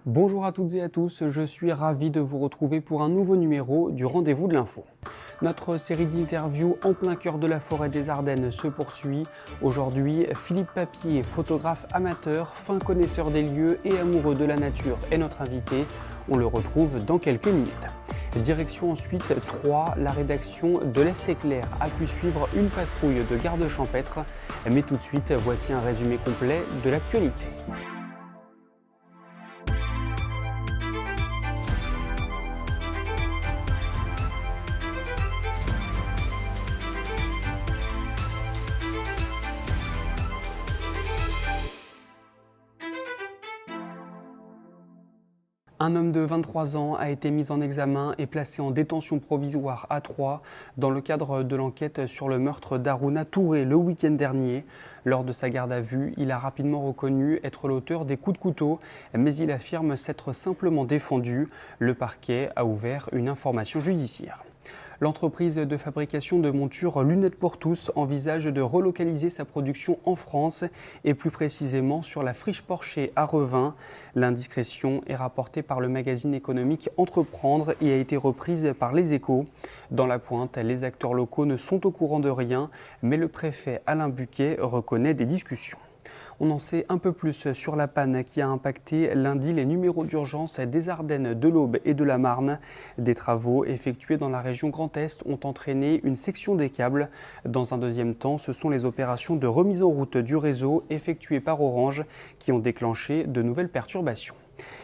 Bonjour à toutes et à tous, je suis ravi de vous retrouver pour un nouveau numéro du Rendez-vous de l'Info. Notre série d'interviews en plein cœur de la forêt des Ardennes se poursuit. Aujourd'hui, Philippe Papier, photographe amateur, fin connaisseur des lieux et amoureux de la nature est notre invité. On le retrouve dans quelques minutes. Direction ensuite Troyes, la rédaction de l'Est Éclair a pu suivre une patrouille de gardes champêtres. Mais tout de suite, voici un résumé complet de l'actualité. Un homme de 23 ans a été mis en examen et placé en détention provisoire à Troyes dans le cadre de l'enquête sur le meurtre d'Harouna Touré le week-end dernier. Lors de sa garde à vue, il a rapidement reconnu être l'auteur des coups de couteau, mais il affirme s'être simplement défendu. Le parquet a ouvert une information judiciaire. L'entreprise de fabrication de montures Lunettes pour tous envisage de relocaliser sa production en France et plus précisément sur la friche Porcher à Revin. L'indiscrétion est rapportée par le magazine économique Entreprendre et a été reprise par Les Échos. Dans la pointe, les acteurs locaux ne sont au courant de rien, mais le préfet Alain Buquet reconnaît des discussions. On en sait un peu plus sur la panne qui a impacté lundi les numéros d'urgence des Ardennes, de l'Aube et de la Marne. Des travaux effectués dans la région Grand Est ont entraîné une section des câbles. Dans un deuxième temps, ce sont les opérations de remise en route du réseau effectuées par Orange qui ont déclenché de nouvelles perturbations.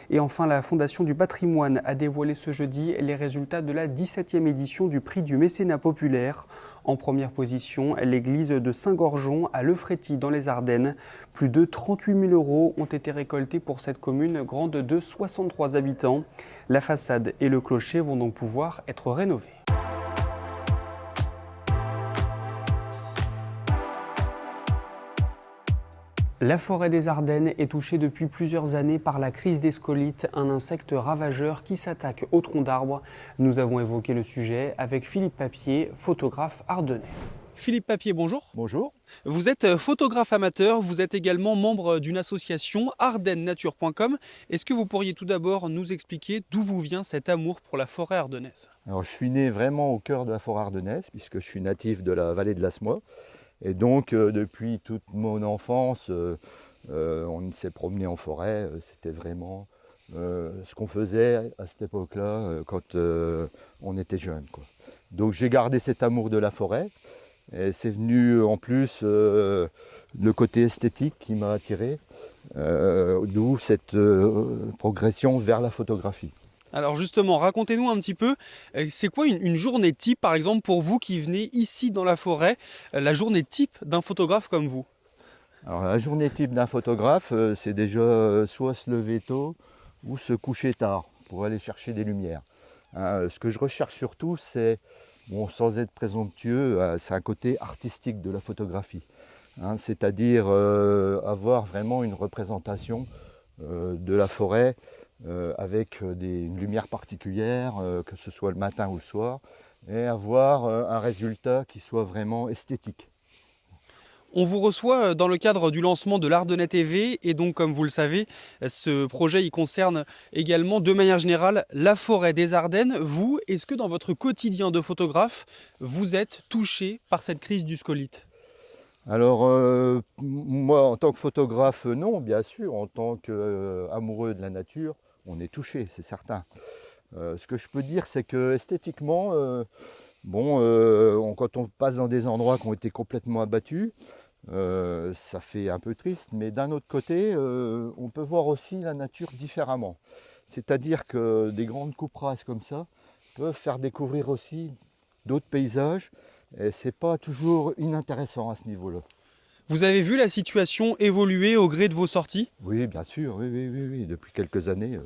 Et enfin, la Fondation du patrimoine a dévoilé ce jeudi les résultats de la 17e édition du prix du mécénat populaire. En première position, l'église de Saint-Gorgeon à Lefréty dans les Ardennes. Plus de 38 000 € ont été récoltés pour cette commune grande de 63 habitants. La façade et le clocher vont donc pouvoir être rénovés. La forêt des Ardennes est touchée depuis plusieurs années par la crise des scolytes, un insecte ravageur qui s'attaque aux troncs d'arbres. Nous avons évoqué le sujet avec Philippe Papier, photographe ardennais. Philippe Papier, bonjour. Bonjour. Vous êtes photographe amateur, vous êtes également membre d'une association ardennesnature.com. Est-ce que vous pourriez tout d'abord nous expliquer d'où vous vient cet amour pour la forêt ardennaise ? Alors, je suis né vraiment au cœur de la forêt ardennaise puisque je suis natif de la vallée de l'Asmois. Et donc, depuis toute mon enfance, on s'est promené en forêt. C'était vraiment ce qu'on faisait à cette époque-là quand on était jeune, quoi. Donc, j'ai gardé cet amour de la forêt. Et c'est venu en plus le côté esthétique qui m'a attiré, d'où cette progression vers la photographie. Alors justement, racontez-nous un petit peu, c'est quoi une journée type par exemple pour vous qui venez ici dans la forêt, la journée type d'un photographe comme vous ? Alors la journée type d'un photographe, c'est déjà soit se lever tôt ou se coucher tard pour aller chercher des lumières. Ce que je recherche surtout, c'est, bon, sans être présomptueux, c'est un côté artistique de la photographie. C'est-à-dire avoir vraiment une représentation de la forêt avec une lumière particulière, que ce soit le matin ou le soir, et avoir un résultat qui soit vraiment esthétique. On vous reçoit dans le cadre du lancement de l'Ardennais TV et donc comme vous le savez, ce projet il concerne également de manière générale la forêt des Ardennes. Vous, est-ce que dans votre quotidien de photographe, vous êtes touché par cette crise du scolyte ? Alors moi en tant que photographe non, bien sûr, en tant qu'amoureux de la nature, on est touché, c'est certain. Ce que je peux dire, c'est que esthétiquement, quand on passe dans des endroits qui ont été complètement abattus, ça fait un peu triste, mais d'un autre côté, on peut voir aussi la nature différemment. C'est-à-dire que des grandes coupes rases comme ça peuvent faire découvrir aussi d'autres paysages, et c'est pas toujours inintéressant à ce niveau-là. Vous avez vu la situation évoluer au gré de vos sorties ? Oui, bien sûr, oui. Depuis quelques années,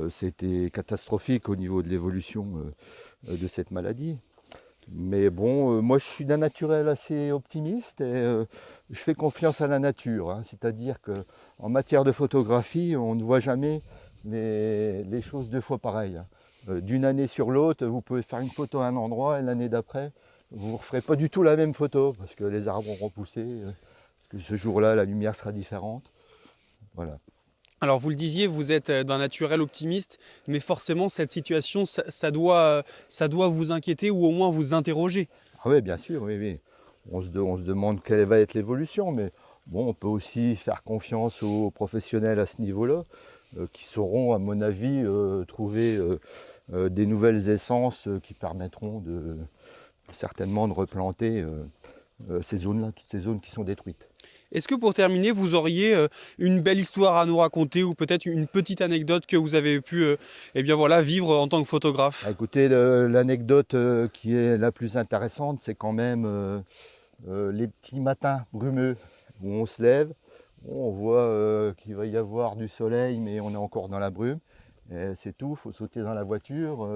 c'était catastrophique au niveau de l'évolution de cette maladie. Mais bon, moi je suis d'un naturel assez optimiste et je fais confiance à la nature. C'est-à-dire qu'en matière de photographie, on ne voit jamais les choses deux fois pareilles. D'une année sur l'autre, vous pouvez faire une photo à un endroit et l'année d'après, vous ne referez pas du tout la même photo parce que les arbres ont repoussé, parce que ce jour-là, la lumière sera différente. Voilà. Alors vous le disiez, vous êtes d'un naturel optimiste, mais forcément cette situation, ça doit vous inquiéter ou au moins vous interroger. Ah oui, bien sûr, oui, oui. On se demande quelle va être l'évolution, mais bon, on peut aussi faire confiance aux professionnels à ce niveau-là, qui sauront, à mon avis, trouver des nouvelles essences qui permettront certainement de replanter ces zones-là, toutes ces zones qui sont détruites. Est-ce que pour terminer, vous auriez une belle histoire à nous raconter ou peut-être une petite anecdote que vous avez pu vivre en tant que photographe? Écoutez, l'anecdote qui est la plus intéressante, c'est quand même les petits matins brumeux où on se lève, on voit qu'il va y avoir du soleil, mais on est encore dans la brume. C'est tout, il faut sauter dans la voiture,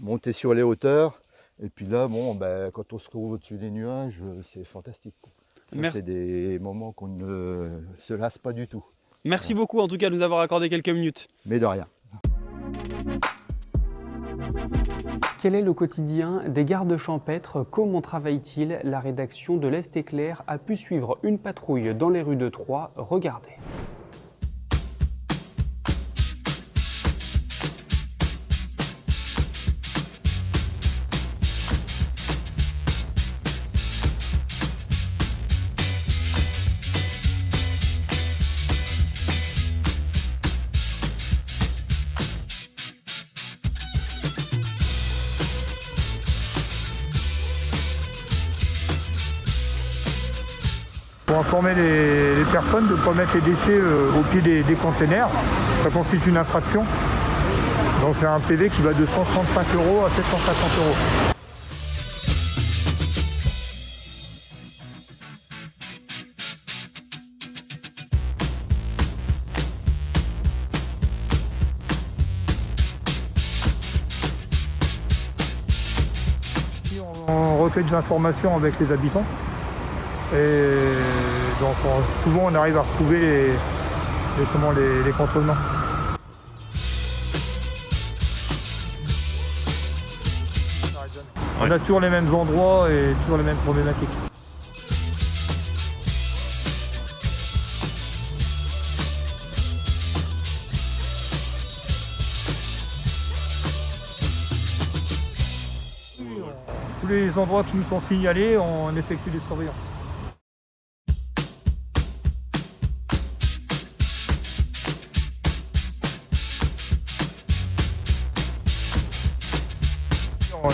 monter sur les hauteurs. Et puis là, quand on se trouve au-dessus des nuages, c'est fantastique. C'est des moments qu'on ne se lasse pas du tout. Merci beaucoup en tout cas de nous avoir accordé quelques minutes. Mais de rien. Quel est le quotidien des gardes champêtres? Comment travaillent-ils? La rédaction de l'Est Éclair a pu suivre une patrouille dans les rues de Troyes. Regardez. Pour informer les personnes de ne pas mettre les déchets au pied des containers, ça constitue une infraction. Donc c'est un PV qui va de 135 € à 750 €. On recueille des informations avec les habitants. Et donc souvent on arrive à retrouver les contrevenants. On a toujours les mêmes endroits et toujours les mêmes problématiques. Tous les endroits qui nous sont signalés, on effectue des surveillances.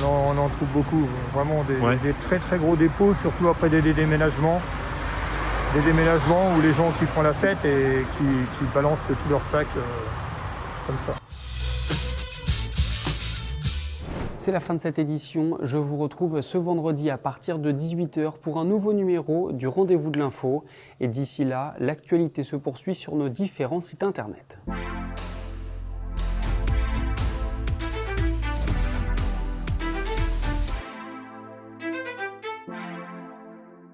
On en trouve beaucoup, vraiment des très très gros dépôts, surtout après des déménagements. Des déménagements où les gens qui font la fête et qui balancent tous leurs sacs comme ça. C'est la fin de cette édition. Je vous retrouve ce vendredi à partir de 18 h pour un nouveau numéro du Rendez-vous de l'info. Et d'ici là, l'actualité se poursuit sur nos différents sites internet.